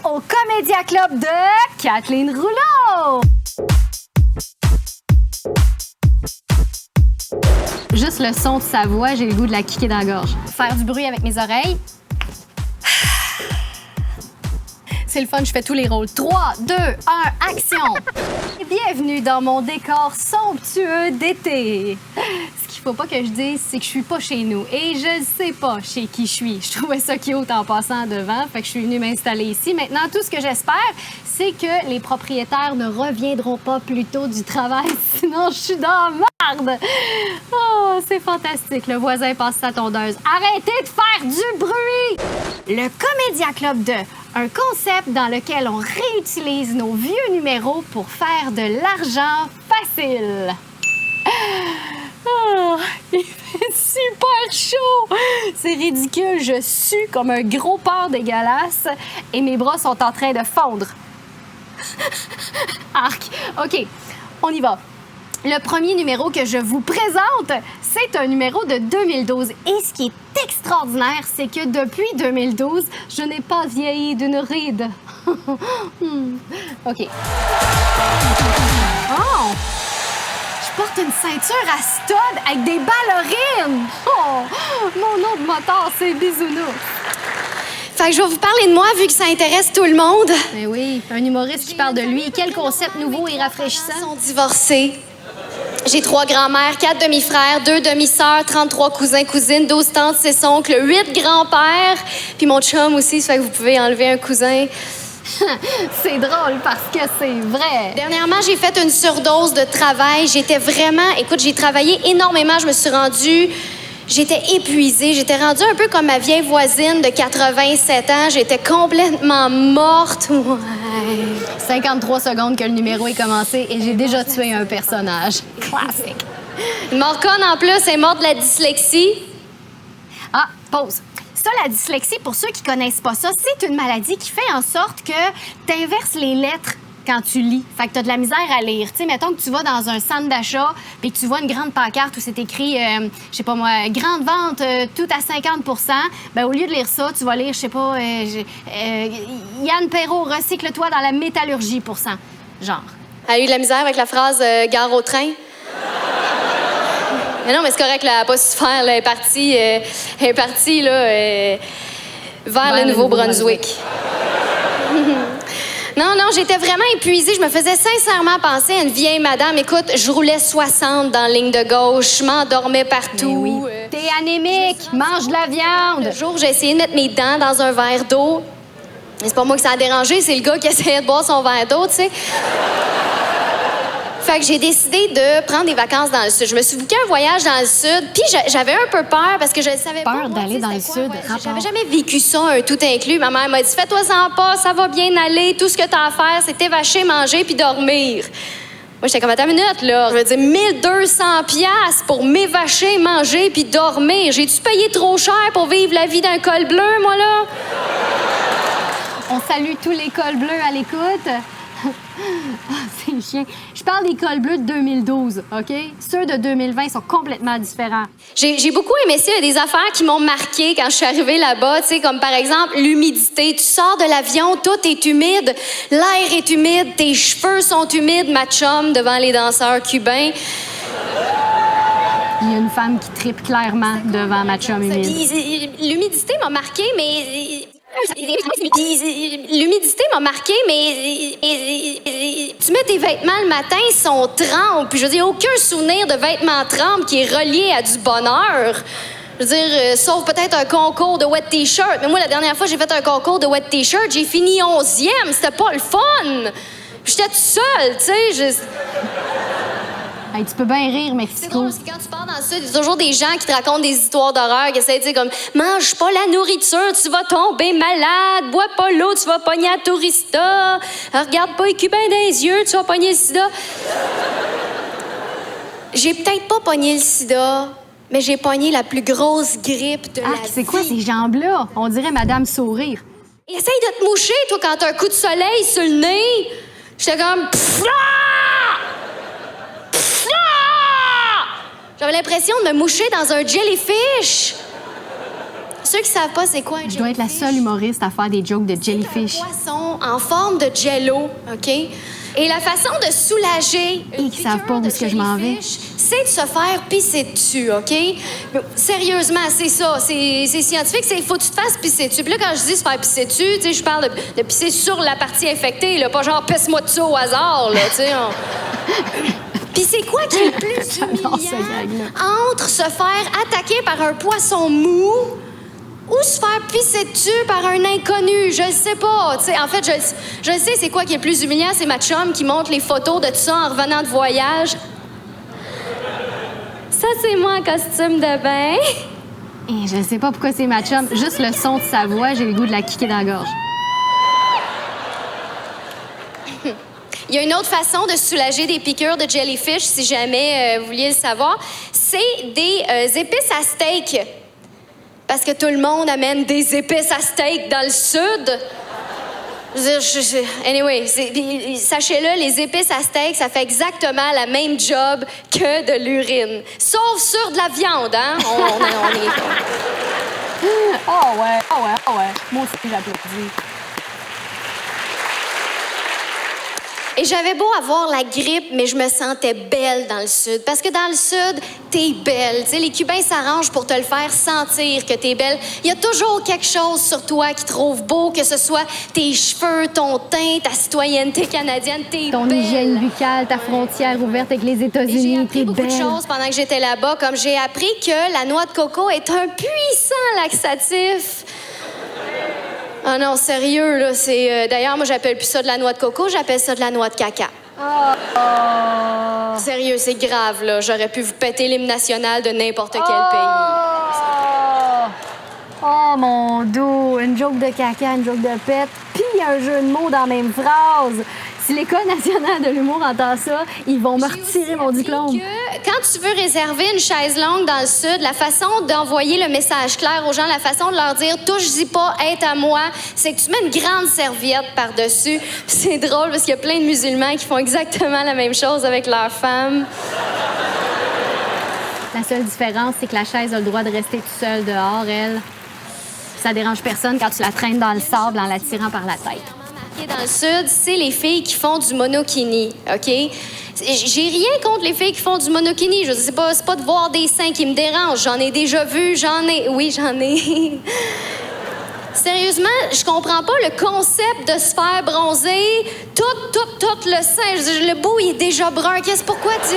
au Comédia Club de Kathleen Rouleau! Juste le son de sa voix, j'ai le goût de la kicker dans la gorge. Faire du bruit avec mes oreilles. C'est le fun, je fais tous les rôles. 3, 2, 1, action! Bienvenue dans mon décor somptueux d'été. Ce qu'il faut pas que je dise, c'est que je suis pas chez nous. Et je sais pas chez qui je suis. Je trouvais ça cute en passant devant, fait que je suis venue m'installer ici. Maintenant, tout ce que j'espère, c'est que les propriétaires ne reviendront pas plus tôt du travail, sinon je suis dans la marde. Oh, c'est fantastique. Le voisin passe sa tondeuse. Arrêtez de faire du bruit! Le Comédia Club 2, un concept dans lequel on réutilise nos vieux numéros pour faire de l'argent facile. Oh, il fait super chaud! C'est ridicule, je sue comme un gros porc dégueulasse et mes bras sont en train de fondre. Arc! OK, on y va. Le premier numéro que je vous présente, c'est un numéro de 2012. Et ce qui est extraordinaire, c'est que depuis 2012, je n'ai pas vieilli d'une ride. OK. Oh! Je porte une ceinture à stud avec des ballerines! Oh! Mon nom de moteur, c'est Bisounours. Fait que je vais vous parler de moi, vu que ça intéresse tout le monde. Ben oui, un humoriste qui parle de lui. Quel concept nouveau et rafraîchissant. Ils sont divorcés. J'ai 3 grands-mères, 4 demi-frères, 2 demi-sœurs, 33 cousins, cousines, 12 tantes, 6 oncles, 8 grands-pères. Puis mon chum aussi, ça fait que vous pouvez enlever un cousin. C'est drôle parce que c'est vrai. Dernièrement, j'ai fait une surdose de travail. J'étais vraiment... Écoute, j'ai travaillé énormément. Je me suis rendue... J'étais épuisée. J'étais rendue un peu comme ma vieille voisine de 87 ans. J'étais complètement morte. Ouais. 53 secondes que le numéro est commencé et j'ai déjà tué un personnage. Classique. Une morconne, en plus, est morte de la dyslexie. Ah, pause. Ça, la dyslexie, pour ceux qui connaissent pas ça, c'est une maladie qui fait en sorte que t'inverses les lettres quand tu lis. Fait que t'as de la misère à lire. Tu sais, mettons que tu vas dans un centre d'achat puis que tu vois une grande pancarte où c'est écrit, je sais pas moi, grande vente, tout à 50 %. Ben au lieu de lire ça, tu vas lire, je sais pas, Yann Perrault, recycle-toi dans la métallurgie % genre. Elle a eu de la misère avec la phrase gare au train. Mais non, mais c'est correct, là, elle n'a pas su faire. Là, elle est partie là, vers le Nouveau-Brunswick. Non, j'étais vraiment épuisée. Je me faisais sincèrement penser à une vieille madame. Écoute, je roulais 60 dans la ligne de gauche, je m'endormais partout. Mais oui. T'es anémique, mange de la viande. Le jour, j'ai essayé de mettre mes dents dans un verre d'eau. C'est pas moi que ça a dérangé, c'est le gars qui essayait de boire son verre d'eau, tu sais. Fait que j'ai décidé de prendre des vacances dans le Sud. Je me suis booké un voyage dans le Sud, puis j'avais un peu peur parce que je ne savais pas... Peur d'aller dans le Sud, rapport. J'avais jamais vécu ça, un tout inclus. Ma mère m'a dit « Fais-toi-en pas, ça va bien aller. Tout ce que t'as à faire, c'est t'évacher, manger puis dormir. » Moi, j'étais comme « Attends une minute, là. Je veux dire, 1200 $ pour m'évacher, manger puis dormir. J'ai-tu payé trop cher pour vivre la vie d'un col bleu, moi, là? » On salue tous les cols bleus à l'écoute. Ah, c'est chiant. Je parle des cols bleus de 2012, OK? Ceux de 2020 sont complètement différents. J'ai beaucoup aimé ça. Il y a des affaires qui m'ont marqué quand je suis arrivée là-bas, tu sais, comme par exemple l'humidité. Tu sors de l'avion, tout est humide, l'air est humide, tes cheveux sont humides, ma chum, devant les danseurs cubains. Il y a une femme qui tripe clairement devant ma chum humide. L'humidité m'a marqué, mais... L'humidité m'a marqué, mais tu mets tes vêtements le matin, ils sont trempés. Puis je veux dire, aucun souvenir de vêtements trempés qui est relié à du bonheur. Je veux dire, sauf peut-être un concours de wet t-shirt. Mais moi, la dernière fois, j'ai fait un concours de wet t-shirt, j'ai fini 11e. C'était pas le fun. J'étais toute seule, tu sais. Hey, tu peux bien rire, Mexico. C'est drôle, parce que quand tu pars dans le Sud, il y a toujours des gens qui te racontent des histoires d'horreur, qui essaient de dire comme « Mange pas la nourriture, tu vas tomber malade. Bois pas l'eau, tu vas pogner la tourista. Regarde pas les Cubains dans les yeux, tu vas pogner le sida. » J'ai peut-être pas pogné le sida, mais j'ai pogné la plus grosse grippe de la vie. C'est quoi ces jambes-là? On dirait Madame Sourire. Essaye de te moucher, toi, quand t'as un coup de soleil sur le nez. J'étais comme... J'avais l'impression de me moucher dans un jellyfish. Ceux qui savent pas c'est quoi un jellyfish... Je dois être la seule humoriste à faire des jokes de jellyfish. C'est un poisson bâton en forme de jello, OK? Et la façon de soulager Ils savent pas où est-ce que je m'en vais. c'est de se faire pisser dessus, OK? Mais sérieusement, c'est ça. C'est scientifique. Il faut que tu te fasses pisser dessus. Puis là, quand je dis se faire pisser dessus, tu sais, je parle de pisser sur la partie infectée, là, pas genre pisse-moi dessus au hasard, là, tu sais. Puis c'est quoi qui est le plus humiliant entre se faire attaquer par un poisson mou ou se faire pisser dessus par un inconnu? Je le sais pas. T'sais, en fait, je le sais, c'est quoi qui est le plus humiliant? C'est ma chum qui montre les photos de tout ça en revenant de voyage. Ça, c'est moi en costume de bain. Et je sais pas pourquoi c'est ma chum. Juste le son de sa voix, j'ai le goût de la kicker dans la gorge. Il y a une autre façon de soulager des piqûres de jellyfish, si jamais vous vouliez le savoir. C'est des épices à steak. Parce que tout le monde amène des épices à steak dans le sud. Je veux dire, anyway, sachez-le, les épices à steak, ça fait exactement la même job que de l'urine. Sauf sur de la viande, hein? On est... Oh ouais. Moi aussi, j'applaudis. Et j'avais beau avoir la grippe, mais je me sentais belle dans le Sud. Parce que dans le Sud, t'es belle. Tu sais, les Cubains s'arrangent pour te le faire sentir que t'es belle. Il y a toujours quelque chose sur toi qui trouve beau, que ce soit tes cheveux, ton teint, ta citoyenneté canadienne, t'es Ton belle. hygiène buccale, ta frontière ouverte avec les Et j'ai États-Unis, appris t'es beaucoup de belle. choses pendant que j'étais là-bas, comme j'ai appris que la noix de coco est un puissant laxatif. Ah non, sérieux, là, c'est... D'ailleurs, moi, j'appelle plus ça de la noix de coco, j'appelle ça de la noix de caca. Sérieux, c'est grave, là. J'aurais pu vous péter l'hymne national de n'importe quel pays. Oh, mon dos! Une joke de caca, une joke de pète, puis un jeu de mots dans la même phrase. Si l'École nationale de l'humour entend ça, ils vont me retirer mon diplôme. Quand tu veux réserver une chaise longue dans le Sud, la façon d'envoyer le message clair aux gens, la façon de leur dire « touche-y pas, est à moi », c'est que tu mets une grande serviette par-dessus. C'est drôle parce qu'il y a plein de musulmans qui font exactement la même chose avec leurs femmes. La seule différence, c'est que la chaise a le droit de rester toute seule dehors, elle. Ça dérange personne quand tu la traînes dans le sable en la tirant par la tête. Dans le Sud, c'est les filles qui font du monokini, OK? J'ai rien contre les filles qui font du monokini. Je sais pas, c'est pas de voir des seins qui me dérangent. J'en ai déjà vu, Oui, j'en ai. Sérieusement, je comprends pas le concept de se faire bronzer tout le sein. Le bout, il est déjà brun. Pourquoi tu...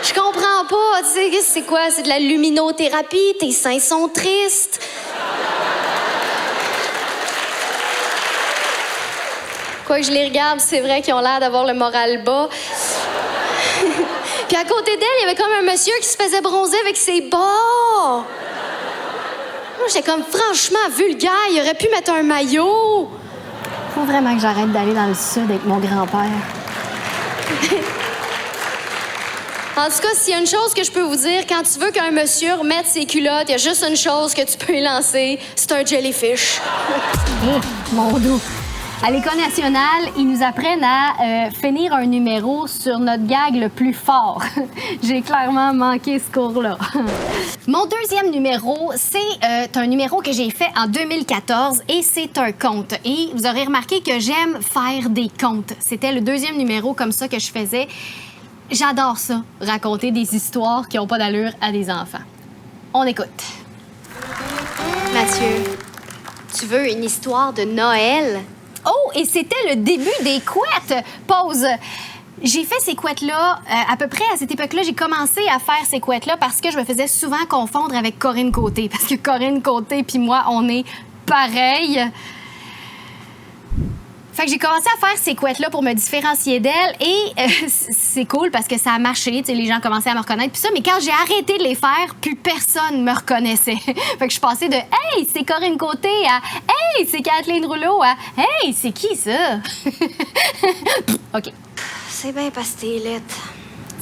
Je comprends pas. Tu sais, c'est quoi? C'est de la luminothérapie. Tes seins sont tristes. Quoi que je les regarde, c'est vrai qu'ils ont l'air d'avoir le moral bas. Puis à côté d'elle, il y avait comme un monsieur qui se faisait bronzer avec ses bas. Moi, j'étais comme, franchement, vulgaire, il aurait pu mettre un maillot. Faut vraiment que j'arrête d'aller dans le Sud avec mon grand-père. En tout cas, s'il y a une chose que je peux vous dire, quand tu veux qu'un monsieur remette ses culottes, il y a juste une chose que tu peux y lancer, c'est un jellyfish. Mon dos. À l'École nationale, ils nous apprennent à finir un numéro sur notre gag le plus fort. J'ai clairement manqué ce cours-là. Mon deuxième numéro, c'est un numéro que j'ai fait en 2014 et c'est un conte. Et vous aurez remarqué que j'aime faire des contes. C'était le deuxième numéro comme ça que je faisais. J'adore ça, raconter des histoires qui n'ont pas d'allure à des enfants. On écoute. Mathieu, tu veux une histoire de Noël? Oh, et c'était le début des couettes. Pause. J'ai fait ces couettes-là, à peu près à cette époque-là, j'ai commencé à faire ces couettes-là parce que je me faisais souvent confondre avec Corinne Côté. Parce que Corinne Côté puis moi, on est pareils. Fait que j'ai commencé à faire ces couettes-là pour me différencier d'elle et c'est cool parce que ça a marché, tu sais, les gens commençaient à me reconnaître puis ça, mais quand j'ai arrêté de les faire, plus personne me reconnaissait. Fait que je passais de « Hey, c'est Corinne Côté » à « Hey, c'est Kathleen Rouleau » à « Hey, c'est qui ça? » OK. C'est bien parce que t'es laide.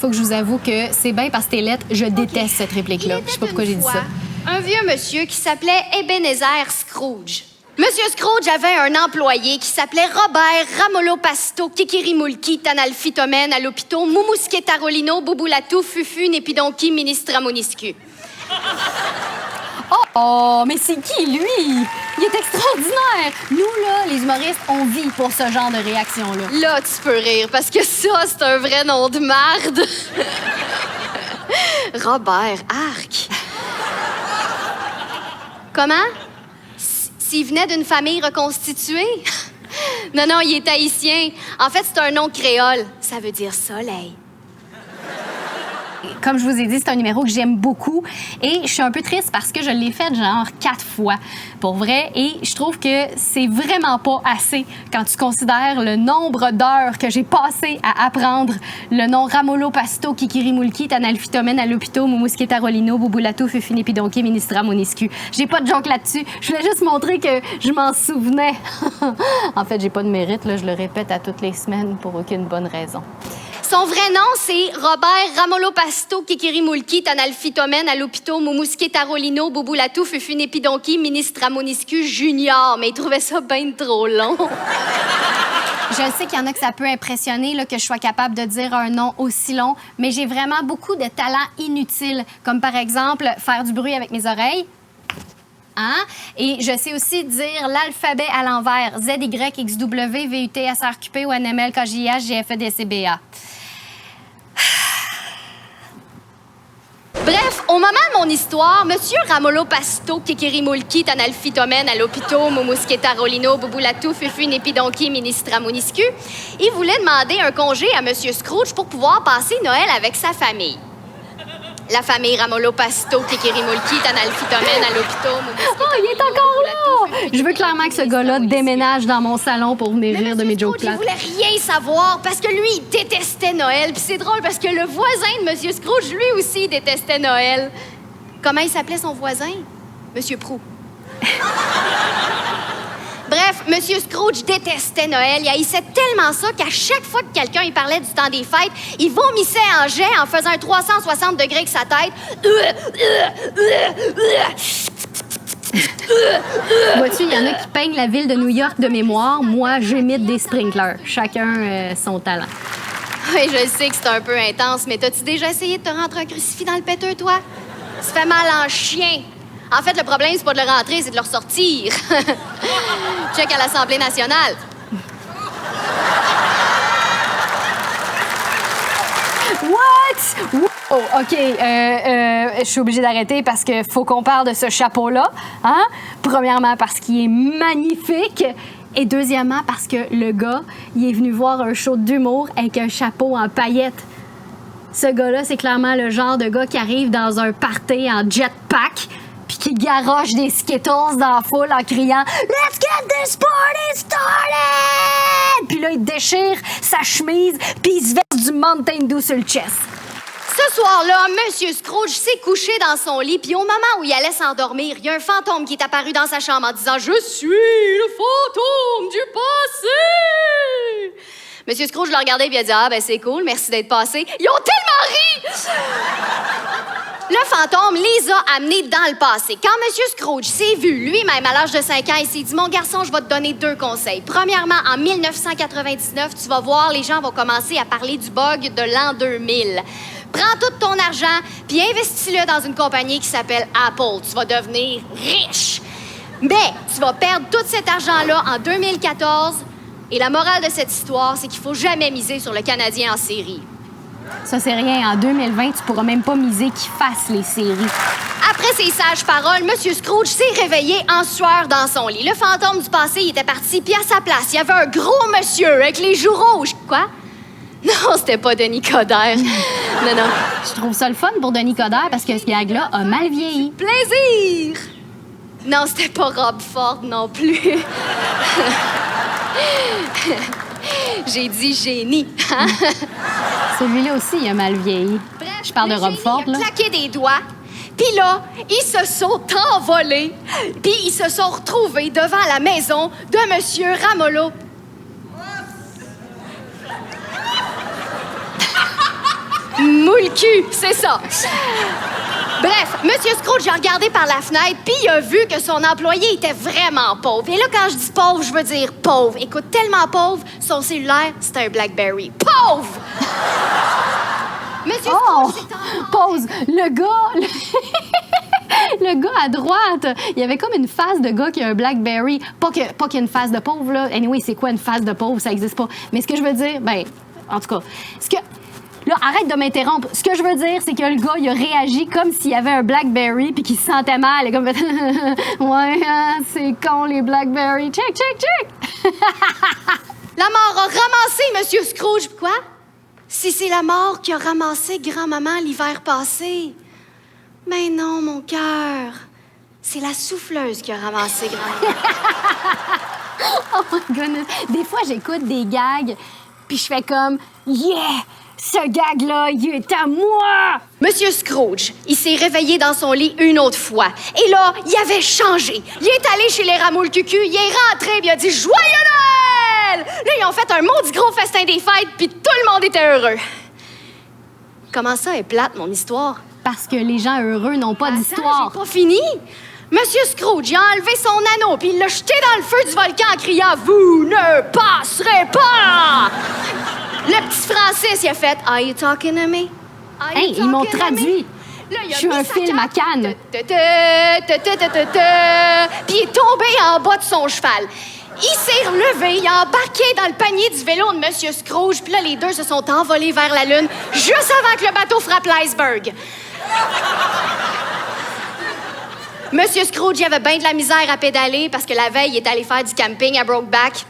Faut que je vous avoue que c'est bien parce que t'es lettre, je déteste cette réplique-là. Je sais pas pourquoi j'ai dit ça. Un vieux monsieur qui s'appelait Ebenezer Scrooge. Monsieur Scrooge avait un employé qui s'appelait Robert Ramolopasto, Kikirimulki, Tanalphytomène, Alopito, Mumuskietarolino, Bubulatou, Fufu, Népidonki, Ministramoniscu. Oh, mais c'est qui, lui? Il est extraordinaire! Nous, là, les humoristes humoristes, on vit pour ce genre de réaction-là. Là, tu peux rire, parce que ça, c'est un vrai nom de marde. Robert, arc. Comment? S'il venait d'une famille reconstituée? Non, il est haïtien. En fait, c'est un nom créole. Ça veut dire soleil. Comme je vous ai dit, c'est un numéro que j'aime beaucoup et je suis un peu triste parce que je l'ai fait genre 4 fois, pour vrai, et je trouve que c'est vraiment pas assez quand tu considères le nombre d'heures que j'ai passé à apprendre le nom Ramolo Pasto, Kikirimulki, Tanalphytomène, Alopito, Moumouski, Tarolino, Boubulatou, Fufini, Pidonki, Ministra, Moniscu. J'ai pas de joke là-dessus. Je voulais juste montrer que je m'en souvenais. En fait, j'ai pas de mérite, là, je le répète à toutes les semaines pour aucune bonne raison. Son vrai nom, c'est Robert Ramolo Pasto, Kikirimulki, Tanalphytomène, Alopito, Moumouski, Tarolino, Boubulatou, Fufune, Pidonki, Ministra, Moniscu, Junior. Mais il trouvait ça bien trop long. Je sais qu'il y en a que ça peut impressionner là, que je sois capable de dire un nom aussi long, mais j'ai vraiment beaucoup de talents inutiles, comme par exemple faire du bruit avec mes oreilles. Hein? Et je sais aussi dire l'alphabet à l'envers. Z, Y, X, W, V, U, T, S, R, Q, P, O, N, M, L, K, J, H, G, F, E, D, C, B, A. Bref, au moment de mon histoire, Monsieur Ramolo Pasto, Kikirimulki, Tanalphytomène, Alopito, Moumouski, Tarolino, Boubulatou, Fufune, Pidonki, Ministra, Moniscu, il voulait demander un congé à Monsieur Scrooge pour pouvoir passer Noël avec sa famille. La famille Ramolo Pasto, Kikirimulki, Tanalphytomène, Alopito, Moumouski... Oh, il est encore là! Je veux clairement que ce gars-là déménage dans mon salon pour venir rire de mes jokes plates. Il voulait rien savoir parce que lui, il détestait Noël. Puis c'est drôle parce que le voisin de Monsieur Scrooge, lui aussi, détestait Noël. Comment il s'appelait son voisin? Monsieur Prou. Bref, Monsieur Scrooge détestait Noël. Il haïssait tellement ça qu'à chaque fois que quelqu'un il parlait du temps des fêtes, il vomissait en jet en faisant un 360 degrés avec sa tête. Vois-tu, il y en a qui peignent la ville de New York de mémoire. Moi, j'imite des sprinklers. Chacun son talent. Oui, je sais que c'est un peu intense, mais t'as-tu déjà essayé de te rentrer un crucifix dans le péteux, toi? Ça fait mal en chien. En fait, le problème, c'est pas de le rentrer, c'est de le ressortir. Check à l'Assemblée nationale. What? Oh, OK. Je suis obligée d'arrêter parce qu'il faut qu'on parle de ce chapeau-là. Hein? Premièrement, parce qu'il est magnifique. Et deuxièmement, parce que le gars, il est venu voir un show d'humour avec un chapeau en paillettes. Ce gars-là, c'est clairement le genre de gars qui arrive dans un party en jetpack puis qui garoche des Skittles dans la foule en criant « Let's get this party started! » Puis là, il déchire sa chemise puis il se verse du Mountain Dew sur le chest. Ce soir-là, Monsieur Scrooge s'est couché dans son lit, puis au moment où il allait s'endormir, il y a un fantôme qui est apparu dans sa chambre en disant « Je suis le fantôme du passé! » Monsieur Scrooge l'a regardé et il a dit « Ah, ben c'est cool, merci d'être passé. » Ils ont tellement ri! Le fantôme les a amenés dans le passé. Quand Monsieur Scrooge s'est vu lui-même à l'âge de 5 ans, il s'est dit « Mon garçon, je vais te donner 2 conseils. Premièrement, en 1999, tu vas voir, les gens vont commencer à parler du bug de l'an 2000. Prends tout ton argent, puis investis-le dans une compagnie qui s'appelle Apple. Tu vas devenir riche. Mais tu vas perdre tout cet argent-là en 2014. Et la morale de cette histoire, c'est qu'il faut jamais miser sur le Canadien en série. » Ça, c'est rien. En 2020, tu pourras même pas miser qu'il fasse les séries. Après ces sages paroles, Monsieur Scrooge s'est réveillé en sueur dans son lit. Le fantôme du passé, il était parti, puis à sa place, il y avait un gros monsieur avec les joues rouges. Quoi? Non, c'était pas Denis Coderre. Non. Je trouve ça le fun pour Denis Coderre parce que ce gag-là a mal vieilli. Plaisir! Non, c'était pas Rob Ford non plus. J'ai dit génie. Hein? Celui-là aussi, il a mal vieilli. Bref, je parle de Rob Ford, là. Il a claqué des doigts. Puis là, ils se sont envolés. Puis ils se sont retrouvés devant la maison de Monsieur Ramolo. Moule-cul, c'est ça. Bref, Monsieur Scrooge a regardé par la fenêtre, puis il a vu que son employé était vraiment pauvre. Et là, quand je dis pauvre, je veux dire pauvre. Écoute, tellement pauvre, son cellulaire, c'était un BlackBerry. Pauvre! Monsieur Scrooge, Pause! Le gars... Le gars à droite, il y avait comme une face de gars qui a un Blackberry. Pas qu'il y a une face de pauvre, là. Anyway, c'est quoi une face de pauvre? Ça existe pas. Mais ce que je veux dire, ben, en tout cas, là, arrête de m'interrompre. Ce que je veux dire, c'est que le gars, il a réagi comme s'il avait un Blackberry puis qu'il se sentait mal. Il a comme fait ouais, hein, c'est con, les Blackberry. Check, check, check! La mort a ramassé Monsieur Scrooge. Quoi? Si c'est la mort qui a ramassé grand-maman l'hiver passé. Mais non, mon cœur. C'est la souffleuse qui a ramassé grand-maman. Oh my goodness. Des fois, j'écoute des gags puis je fais comme yeah! Ce gag-là, il est à moi! Monsieur Scrooge, il s'est réveillé dans son lit une autre fois. Et là, il avait changé. Il est allé chez les Ramoul Cucu, il est rentré, puis il a dit « Joyeux Noël! » Là, ils ont fait un maudit gros festin des fêtes, puis tout le monde était heureux. Comment ça est plate, mon histoire? Parce que les gens heureux n'ont pas d'histoire. J'ai pas fini. Monsieur Scrooge, il a enlevé son anneau, puis il l'a jeté dans le feu du volcan en criant « Vous ne passerez pas! » Le petit Francis, il a fait « Are you talking to me? » Hey, ils m'ont traduit. Je suis un film à Cannes. Puis il est tombé en bas de son cheval. Il s'est relevé, il a embarqué dans le panier du vélo de Monsieur Scrooge, puis là, les deux se sont envolés vers la Lune juste avant que le bateau frappe l'iceberg. Monsieur Scrooge, il avait bien de la misère à pédaler parce que la veille, il est allé faire du camping à Brokeback.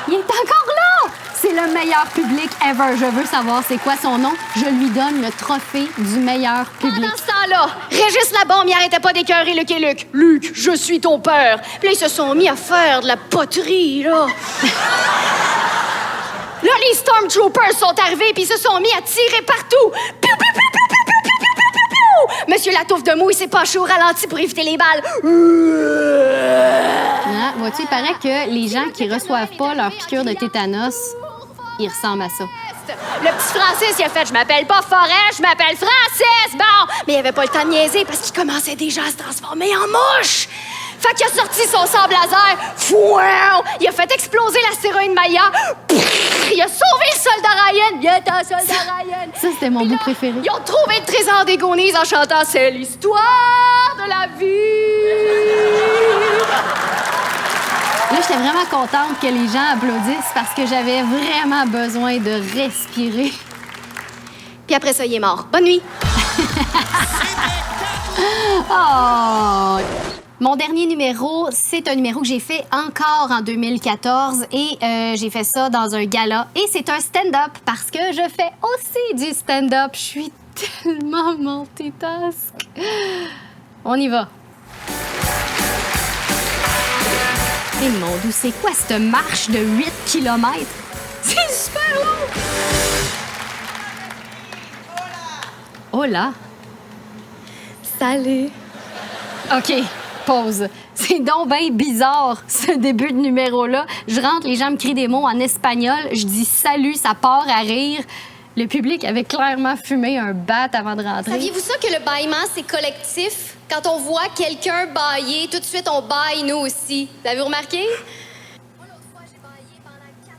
Il est encore là! C'est le meilleur public ever. Je veux savoir c'est quoi son nom. Je lui donne le trophée du meilleur public. Pendant ce temps-là, Régis Labombe, il arrêtait pas d'écœurer Luc et Luc. « Luc, je suis ton père. » Puis là, ils se sont mis à faire de la poterie, là. Là, les Stormtroopers sont arrivés puis ils se sont mis à tirer partout. Piou, piou, piou, piou, piou, piou, piou, piou, piou, piou. Monsieur Latouffe de Mou, il s'est penché au ralenti pour éviter les balles. Ah, vois-tu, il paraît que les gens qui reçoivent pas leur piqûre de tétanos, ils ressemblent à ça. Le petit Francis, il a fait « Je m'appelle pas Forêt, je m'appelle Francis! » Bon, mais il avait pas le temps de niaiser parce qu'il commençait déjà à se transformer en mouche. Fait qu'il a sorti son sable laser. Fouin! Il a fait exploser l'astéroïde Maya. Il a sauvé le soldat Ryan. Viens-t'en, soldat Ryan. Ça, c'était mon bout préféré. Ils ont trouvé le trésor des Goonies en chantant « C'est l'histoire de la vie! » Là, j'étais vraiment contente que les gens applaudissent parce que j'avais vraiment besoin de respirer. Puis après ça, il est mort. Bonne nuit. Oh! Mon dernier numéro, c'est un numéro que j'ai fait encore en 2014 et j'ai fait ça dans un gala. Et c'est un stand-up parce que je fais aussi du stand-up. Je suis tellement multitask. On y va. Et mon Dieu, c'est quoi cette marche de 8 km? C'est super long! Oh là! Salut. OK, pause. C'est donc bien bizarre, ce début de numéro-là. Je rentre, les gens me crient des mots en espagnol. Je dis salut, ça part à rire. Le public avait clairement fumé un bat avant de rentrer. Saviez-vous ça que le bâillement, c'est collectif? Quand on voit quelqu'un bâiller, tout de suite, on bâille nous aussi. Vous avez remarqué? Moi, l'autre fois, j'ai bâillé pendant 4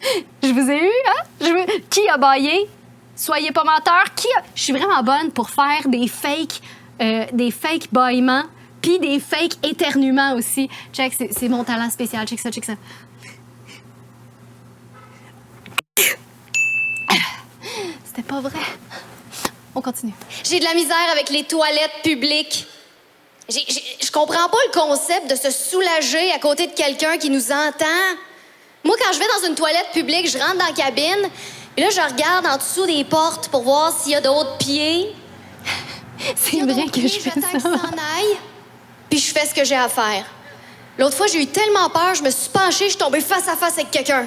heures. Je vous ai eu, hein? Qui a bâillé? Soyez pas menteurs. Je suis vraiment bonne pour faire des fake bâillements puis des fake éternuements aussi. Check, c'est mon talent spécial. Check ça, check ça. C'était pas vrai. On continue. J'ai de la misère avec les toilettes publiques. Je comprends pas le concept de se soulager à côté de quelqu'un qui nous entend. Moi, quand je vais dans une toilette publique, je rentre dans la cabine, et là, je regarde en dessous des portes pour voir s'il y a d'autres pieds. C'est vrai que je fais ça. J'attends qu'ils s'en aillent, puis je fais ce que j'ai à faire. L'autre fois, j'ai eu tellement peur, je me suis penchée, je suis tombée face à face avec quelqu'un.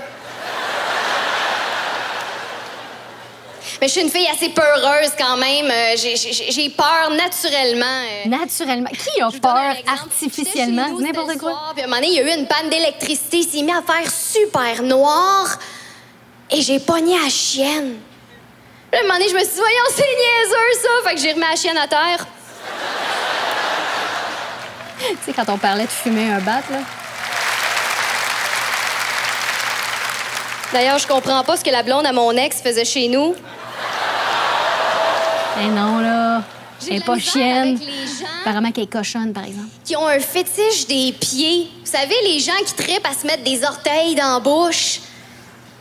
Mais je suis une fille assez peureuse quand même. J'ai peur naturellement. Naturellement. Qui a peur artificiellement? N'importe quoi. Puis à un moment donné, il y a eu une panne d'électricité. Il s'est mis à faire super noir. Et j'ai pogné la chienne. Puis à un moment donné, je me suis dit, voyons, c'est niaiseux, ça. Fait que j'ai remis la chienne à terre. Tu sais, quand on parlait de fumer un bat, là. D'ailleurs, je comprends pas ce que la blonde à mon ex faisait chez nous. Eh non, là. J'ai Elle est de la pas misère chienne. avec les gens Apparemment qu'elle est cochonne, par exemple. qui ont un fétiche des pieds. Vous savez, les gens qui trippent à se mettre des orteils dans la bouche.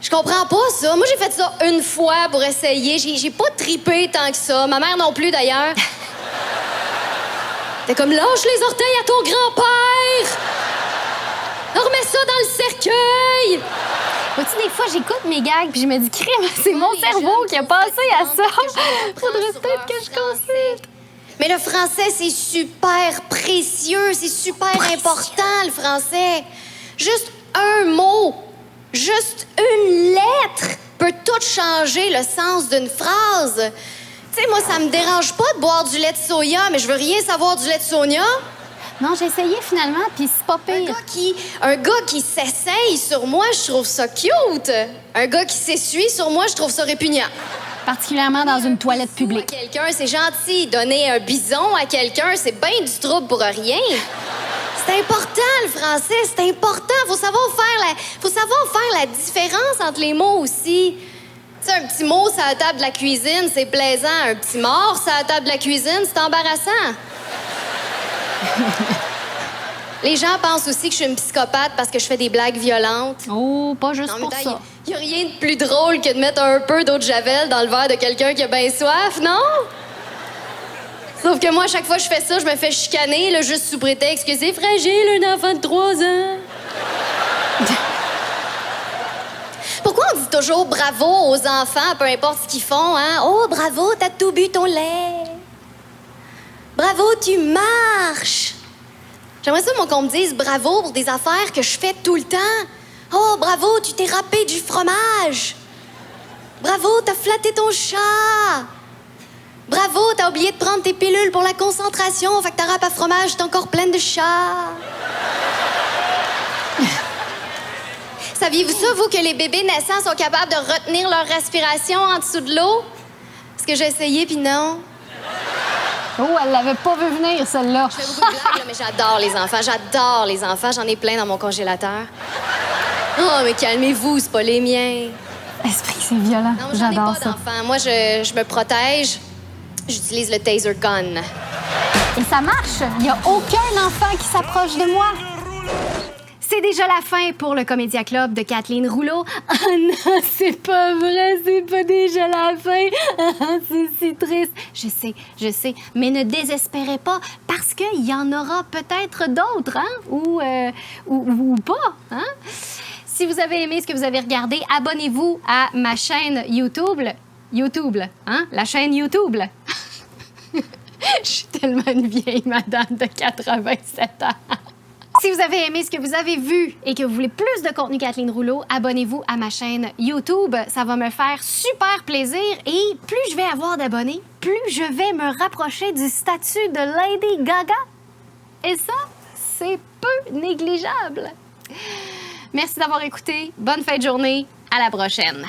Je comprends pas ça. Moi, j'ai fait ça une fois pour essayer. J'ai pas trippé tant que ça. Ma mère non plus, d'ailleurs. T'es comme, lâche les orteils à ton grand-père! Remets ça dans le cercueil! Vois-tu, des fois, j'écoute mes gags puis je me dis, crime, c'est mon cerveau qui a passé à ça. Faudrait peut-être que je consulte. Mais le français, c'est super précieux, c'est super important, le français. Juste un mot, juste une lettre peut tout changer le sens d'une phrase. Tu sais, moi, ça me dérange pas de boire du lait de soya, mais je veux rien savoir du lait de soya. Non, j'ai essayé finalement, puis c'est pas pire. Un gars qui s'essaye sur moi, je trouve ça cute. Un gars qui s'essuie sur moi, je trouve ça répugnant. Particulièrement dans une toilette À publique. quelqu'un, c'est gentil. Donner un bison à quelqu'un, c'est bien du trouble pour rien. C'est important, le français, c'est important. Faut savoir faire la différence entre les mots aussi. Tu sais, un petit mot sur la table de la cuisine, c'est plaisant. Un petit mort sur la table de la cuisine, c'est embarrassant. Les gens pensent aussi que je suis une psychopathe parce que je fais des blagues violentes. Oh, pas juste Non, pour mais ça. il n'y a rien de plus drôle que de mettre un peu d'eau de javel dans le verre de quelqu'un qui a bien soif, non? Sauf que moi, à chaque fois que je fais ça, je me fais chicaner, là, juste sous prétexte que c'est fragile, un enfant de 3 ans. Pourquoi on dit toujours bravo aux enfants, peu importe ce qu'ils font, hein? Oh, bravo, t'as tout bu ton lait. Bravo, tu marches. J'aimerais ça, moi, qu'on me dise bravo pour des affaires que je fais tout le temps. Oh, bravo, tu t'es râpé du fromage. Bravo, t'as flatté ton chat. Bravo, t'as oublié de prendre tes pilules pour la concentration, fait que ta râpe à fromage est encore pleine de chat. Saviez-vous ça, vous, que les bébés naissants sont capables de retenir leur respiration en dessous de l'eau? Parce que j'ai essayé, puis non. Oh, elle l'avait pas vu venir, celle-là. Je fais beaucoup de blagues, là, mais j'adore les enfants. J'adore les enfants. J'en ai plein dans mon congélateur. Oh, mais calmez-vous, c'est pas les miens. Esprit, c'est violent. Non, j'en ai J'adore pas ça. d'enfants. Moi, je me protège. J'utilise le taser gun. Et ça marche. Il n'y a aucun enfant qui s'approche de moi. C'est déjà la fin pour le Comédia Club de Kathleen Rouleau. Oh non, c'est pas vrai, c'est pas déjà la fin. C'est si triste. Je sais, mais ne désespérez pas parce qu'il y en aura peut-être d'autres, hein? Ou pas, hein? Si vous avez aimé ce que vous avez regardé, abonnez-vous à ma chaîne YouTube. YouTube, hein? La chaîne YouTube. Je suis tellement une vieille madame de 87 ans. Si vous avez aimé ce que vous avez vu et que vous voulez plus de contenu Kathleen Rouleau, abonnez-vous à ma chaîne YouTube. Ça va me faire super plaisir et plus je vais avoir d'abonnés, plus je vais me rapprocher du statut de Lady Gaga. Et ça, c'est peu négligeable. Merci d'avoir écouté. Bonne fin de journée. À la prochaine.